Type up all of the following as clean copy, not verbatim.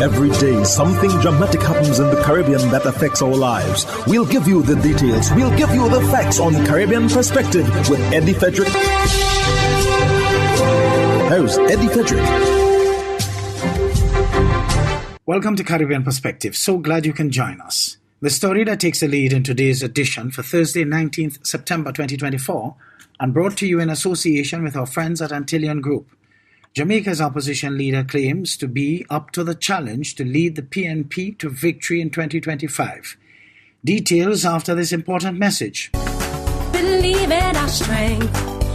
Every day, something dramatic happens in the Caribbean that affects our lives. We'll give you the details. We'll give you the facts on Caribbean Perspective with Eddie Frederick. Here's Eddie Frederick. Welcome to Caribbean Perspective. So glad you can join us. The story that takes the lead in today's edition for Thursday, 19th September 2024, and brought to you in association with our friends at Antillean Group. Jamaica's opposition leader claims to be up to the challenge to lead the PNP to victory in 2025. Details after this important message. Believe in our strength,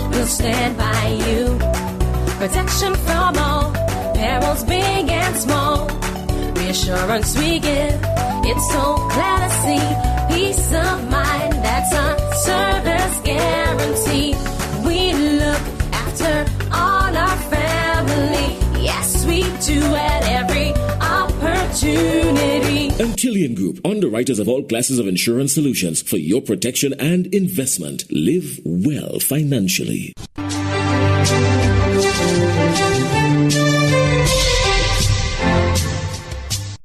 we'll stand by you. Protection from all, perils big and small. Reassurance we give, it's so clear to see. Peace of mind, that's a service guarantee. We look after all our family. Yes, we do at every opportunity. Antillean Group, underwriters of all classes of insurance solutions for your protection and investment. Live well financially.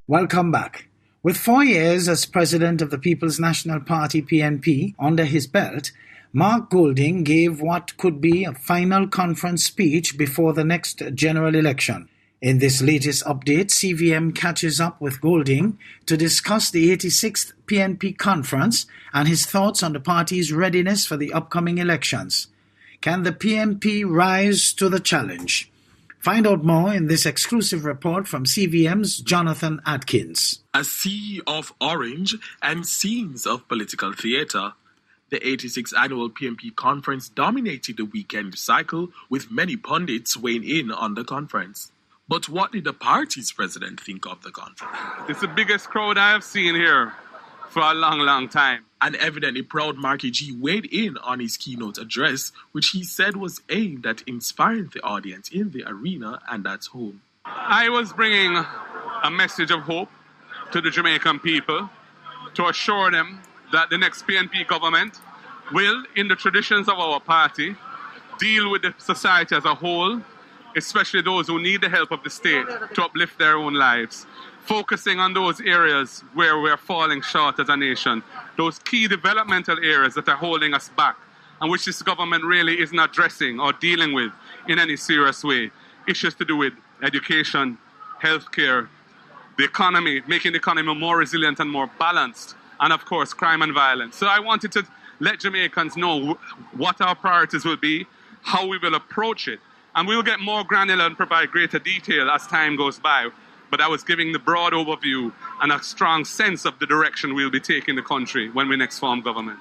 Welcome back. With 4 years as president of the People's National Party PNP under his belt, Mark Golding gave what could be a final conference speech before the next general election. In this latest update, CVM catches up with Golding to discuss the 86th PNP conference and his thoughts on the party's readiness for the upcoming elections. Can the PNP rise to the challenge? Find out more in this exclusive report from CVM's Jonathan Atkins. A sea of orange and scenes of political theatre. The 86th annual PNP conference dominated the weekend cycle, with many pundits weighing in on the conference. But what did the party's president think of the conference? It's the biggest crowd I have seen here for a long, long time. An evidently proud Marky G weighed in on his keynote address, which he said was aimed at inspiring the audience in the arena and at home. I was bringing a message of hope to the Jamaican people to assure them that the next PNP government will, in the traditions of our party, deal with the society as a whole, especially those who need the help of the state to uplift their own lives, focusing on those areas where we're falling short as a nation, those key developmental areas that are holding us back and which this government really isn't addressing or dealing with in any serious way. Issues to do with education, healthcare, the economy, making the economy more resilient and more balanced, and of course, crime and violence. So I wanted to let Jamaicans know what our priorities will be, how we will approach it, and we'll get more granular and provide greater detail as time goes by. But I was giving the broad overview and a strong sense of the direction we'll be taking the country when we next form government.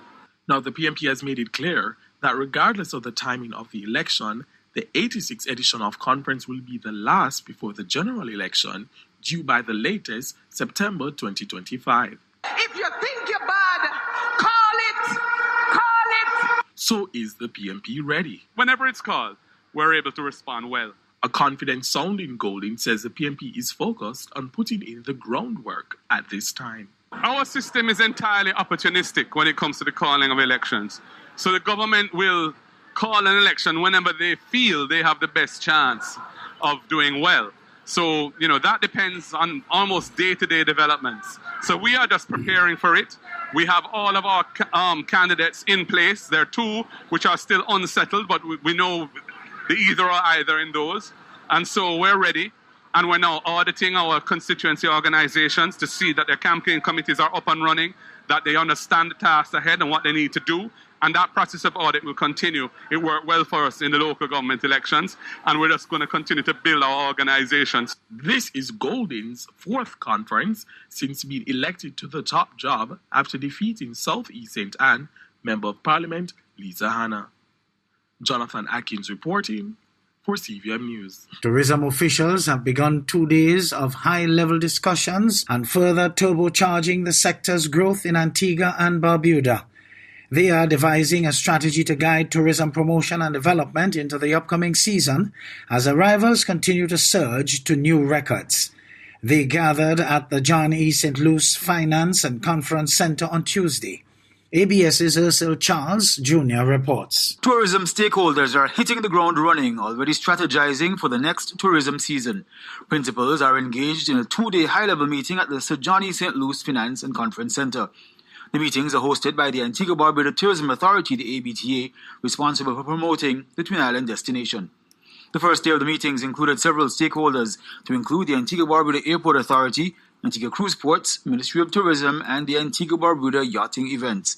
Now, the PNP has made it clear that regardless of the timing of the election, the 86th edition of conference will be the last before the general election, due by the latest September 2025. If you think you're bad, call it! So is the PNP ready? Whenever it's called, we're able to respond well. A confident-sounding Golding says the PNP is focused on putting in the groundwork at this time. Our system is entirely opportunistic when it comes to the calling of elections. So the government will call an election whenever they feel they have the best chance of doing well. So, that depends on almost day-to-day developments. So we are just preparing for it. We have all of our candidates in place. There are two which are still unsettled, but we know the either or either in those. And so we're ready. And we're now auditing our constituency organizations to see that their campaign committees are up and running, that they understand the tasks ahead and what they need to do. And that process of audit will continue. It worked well for us in the local government elections, and we're just going to continue to build our organizations. This is Golding's fourth conference since being elected to the top job after defeating South East St. Anne Member of Parliament Lisa Hanna. Jonathan Atkins reporting for CVM News. Tourism officials have begun 2 days of high-level discussions and further turbocharging the sector's growth in Antigua and Barbuda. They are devising a strategy to guide tourism promotion and development into the upcoming season as arrivals continue to surge to new records. They gathered at the John E. St. Louis Finance and Conference Center on Tuesday. ABS's Ursel Charles Jr. reports. Tourism stakeholders are hitting the ground running, already strategizing for the next tourism season. Principals are engaged in a 2-day high-level meeting at the Sir John E. St. Louis Finance and Conference Center. The meetings are hosted by the Antigua-Barbuda Tourism Authority, the ABTA, responsible for promoting the Twin Island destination. The first day of the meetings included several stakeholders, to include the Antigua-Barbuda Airport Authority, Antigua Cruise Ports, Ministry of Tourism, and the Antigua-Barbuda Yachting Events.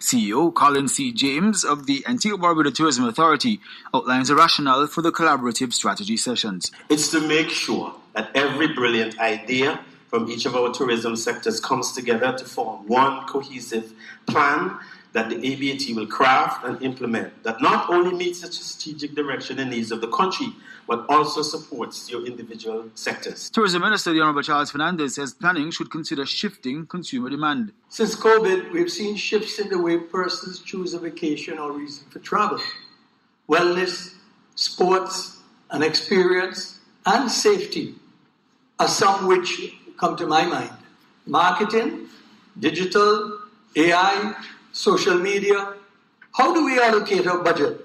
CEO Colin C. James of the Antigua-Barbuda Tourism Authority outlines the rationale for the collaborative strategy sessions. It's to make sure that every brilliant idea from each of our tourism sectors comes together to form one cohesive plan that the ABAT will craft and implement, that not only meets the strategic direction and needs of the country, but also supports your individual sectors. Tourism Minister, the Honourable Charles Fernandez, says planning should consider shifting consumer demand. Since COVID, we've seen shifts in the way persons choose a vacation or reason for travel. Wellness, sports, and experience, and safety are some which come to my mind. Marketing, digital, AI, social media. How do we allocate our budget?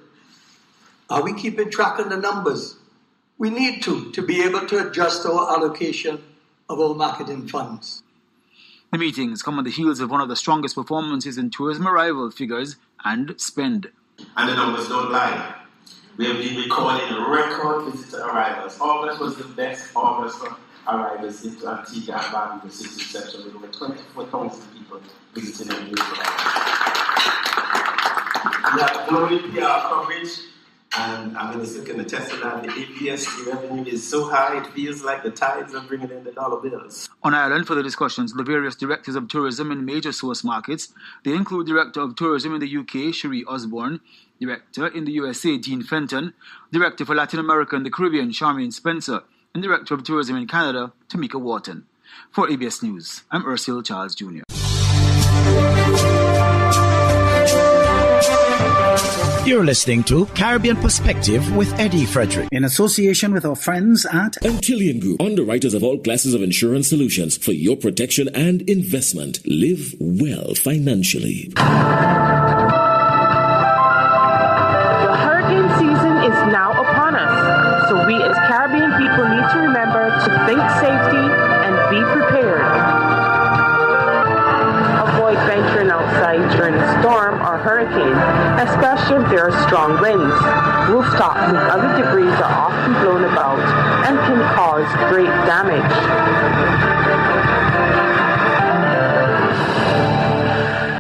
Are we keeping track of the numbers? We need to be able to adjust our allocation of our marketing funds. The meetings come on the heels of one of the strongest performances in tourism arrival figures and spend. And the numbers don't lie. We have been recording record visitor arrivals. August was the best August for arrivals into Antigua and Barbuda since inception, with over 24,000 people visiting the new We have global PR coverage, and I'm Minister can attest to that. The APS revenue is so high, it feels like the tides are bringing in the dollar bills. On Ireland, for the discussions, the various directors of tourism in major source markets, they include Director of Tourism in the UK, Cherie Osborne, Director in the USA, Dean Fenton, Director for Latin America and the Caribbean, Charmaine Spencer, and Director of Tourism in Canada, Tamika Wharton. For ABS News, I'm Ursel Charles Jr. You're listening to Caribbean Perspective with Eddie Frederick, in association with our friends at Antillean Group, underwriters of all classes of insurance solutions for your protection and investment. Live well financially. The hurricane season is now upon us, so we as Caribbean people need to remember to think safety and be prepared. Avoid venturing outside during a storm or hurricane, especially if there are strong winds. Rooftops and other debris are often blown about and can cause great damage.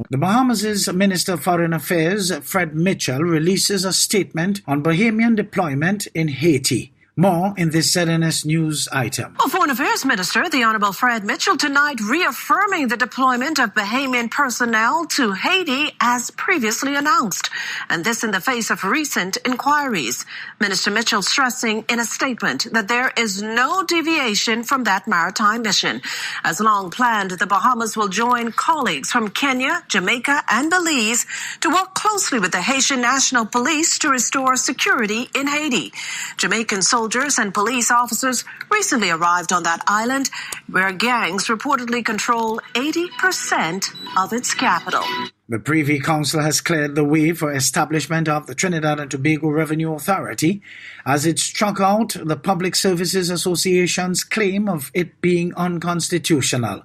The Bahamas' Minister of Foreign Affairs, Fred Mitchell, releases a statement on Bahamian deployment in Haiti. More in this ZNS News item. Foreign Affairs Minister, the Honourable Fred Mitchell, tonight reaffirming the deployment of Bahamian personnel to Haiti as previously announced, and this in the face of recent inquiries. Minister Mitchell stressing in a statement that there is no deviation from that maritime mission. As long planned, the Bahamas will join colleagues from Kenya, Jamaica, and Belize to work closely with the Haitian National Police to restore security in Haiti. Jamaican soldiers and police officers recently arrived on that island, where gangs reportedly control 80% of its capital. The Privy Council has cleared the way for establishment of the Trinidad and Tobago Revenue Authority as it struck out the Public Services Association's claim of it being unconstitutional.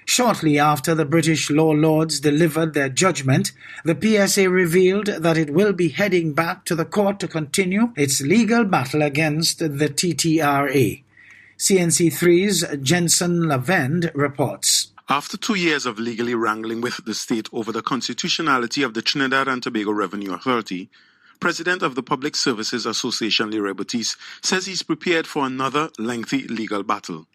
Shortly after the British law lords delivered their judgment, the PSA revealed that it will be heading back to the court to continue its legal battle against the TTRA. CNC3's Jensen Lavend reports. After 2 years of legally wrangling with the state over the constitutionality of the Trinidad and Tobago Revenue Authority, President of the Public Services Association, Leroy Batiste, says he's prepared for another lengthy legal battle.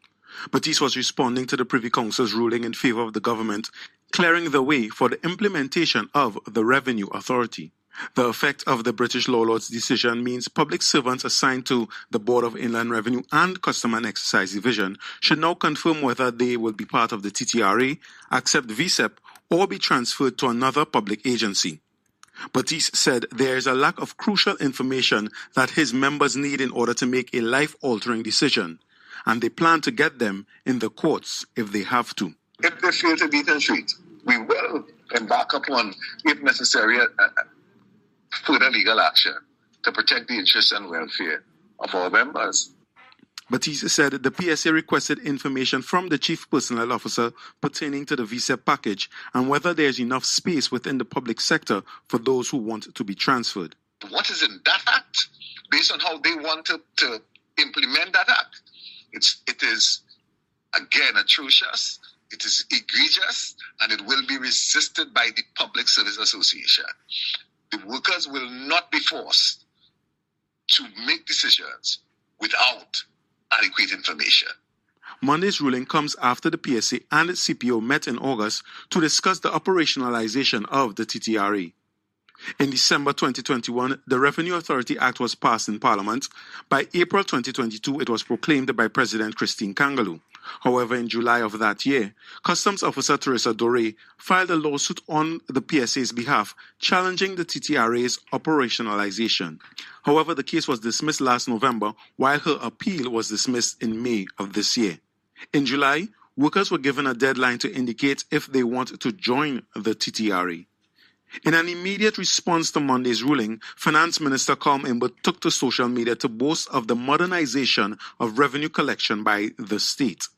Batiste was responding to the Privy Council's ruling in favor of the government, clearing the way for the implementation of the Revenue Authority. The effect of the British law lord's decision means public servants assigned to the Board of Inland Revenue and Custom and Excise Division should now confirm whether they will be part of the TTRA, accept VSEP, or be transferred to another public agency. Batiste said there is a lack of crucial information that his members need in order to make a life-altering decision, and they plan to get them in the courts if they have to. If they fail to beat and treat, we will embark upon, if necessary, further legal action to protect the interests and welfare of our members. Batista said the PSA requested information from the Chief Personnel Officer pertaining to the visa package and whether there is enough space within the public sector for those who want to be transferred. What is in that act, based on how they want to implement that act, it is, again, atrocious, it is egregious, and it will be resisted by the Public Service Association. The workers will not be forced to make decisions without adequate information. Monday's ruling comes after the PSA and its CPO met in August to discuss the operationalization of the TTRA. In December 2021, the Revenue Authority Act was passed in Parliament. By April 2022, it was proclaimed by President Christine Kangaloo. However, in July of that year, Customs Officer Teresa Doré filed a lawsuit on the PSA's behalf, challenging the TTRA's operationalization. However, the case was dismissed last November, while her appeal was dismissed in May of this year. In July, workers were given a deadline to indicate if they want to join the TTRA. In an immediate response to Monday's ruling, Finance Minister Colm Imbert took to social media to boast of the modernization of revenue collection by the state.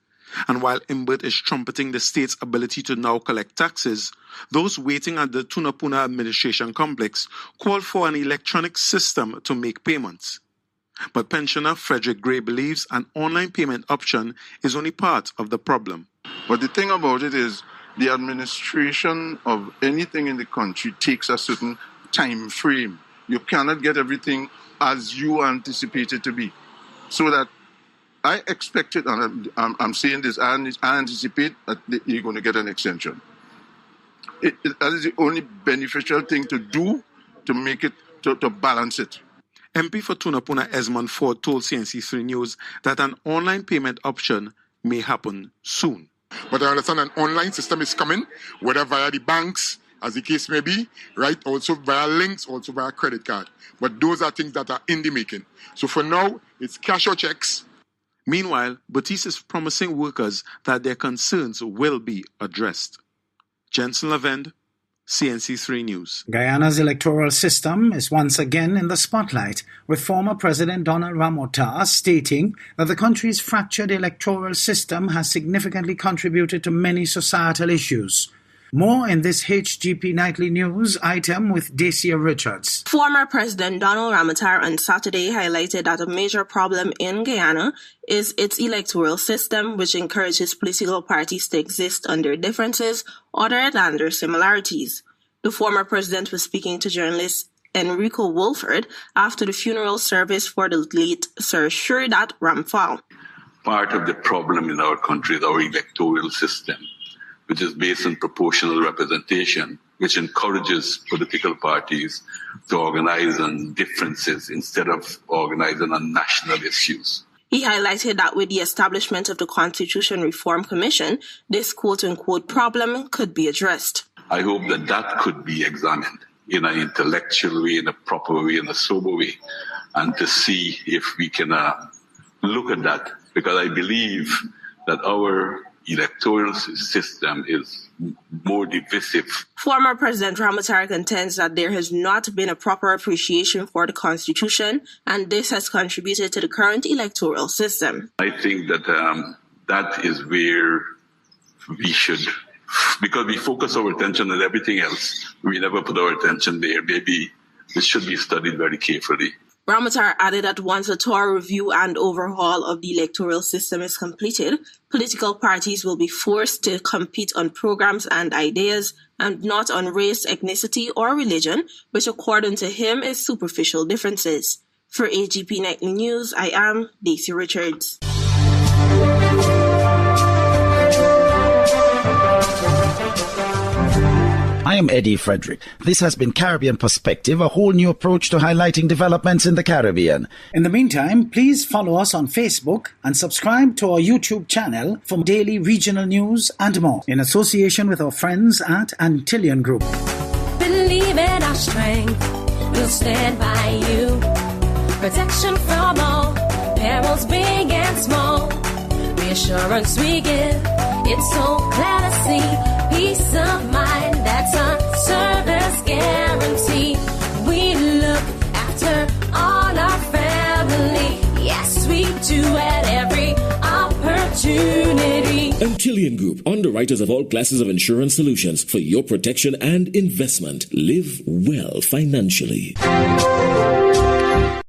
And while Imbert is trumpeting the state's ability to now collect taxes, those waiting at the Tunapuna Administration Complex called for an electronic system to make payments. But pensioner Frederick Gray believes an online payment option is only part of the problem. But the thing about it is, the administration of anything in the country takes a certain time frame. You cannot get everything as you anticipate it to be. So that I expect it, and I'm saying this, I anticipate that you're going to get an extension. That is the only beneficial thing to do to make it, to balance it. MP for Tunapuna Esmond Ford told CNC3 News that an online payment option may happen soon. But I understand an online system is coming, whether via the banks, as the case may be, right? Also via links, also via credit card. But those are things that are in the making. So for now, it's cash or checks. Meanwhile, Batista is promising workers that their concerns will be addressed. Jensen Lavend, CNC3 News. Guyana's electoral system is once again in the spotlight, with former President Donald Ramota stating that the country's fractured electoral system has significantly contributed to many societal issues. More in this HGP Nightly News item with Dacia Richards. Former President Donald Ramota on Saturday highlighted that a major problem in Guyana is its electoral system, which encourages political parties to exist under differences other than their similarities. The former president was speaking to journalist Enrico Wolford after the funeral service for the late Sir Shuridat Ramphal. Part of the problem in our country is our electoral system, which is based on proportional representation, which encourages political parties to organize on differences instead of organizing on national issues. He highlighted that with the establishment of the Constitution Reform Commission, this quote-unquote problem could be addressed. I hope that that could be examined in an intellectual way, in a proper way, in a sober way, and to see if we can look at that, because I believe that our electoral system is more divisive. Former President Ramota contends that there has not been a proper appreciation for the Constitution, and this has contributed to the current electoral system. I think that that is where we should, because we focus our attention on everything else, we never put our attention there. Maybe this should be studied very carefully. Ramota added that once a thorough review and overhaul of the electoral system is completed, political parties will be forced to compete on programs and ideas and not on race, ethnicity, or religion, which according to him is superficial differences. For AGP Nightly News, I am Dacia Richards. I am Eddie Frederick. This has been Caribbean Perspective, a whole new approach to highlighting developments in the Caribbean. In the meantime, please follow us on Facebook and subscribe to our YouTube channel for daily regional news and more, in association with our friends at Antillian Group. Believe in our strength, we'll stand by you. Protection from all perils big and small. Reassurance we give, it's so clear to see. Peace of mind that That's our service guarantee. We look after all our family. Yes, we do at every opportunity. Antillean Group, underwriters of all classes of insurance solutions for your protection and investment. Live well financially.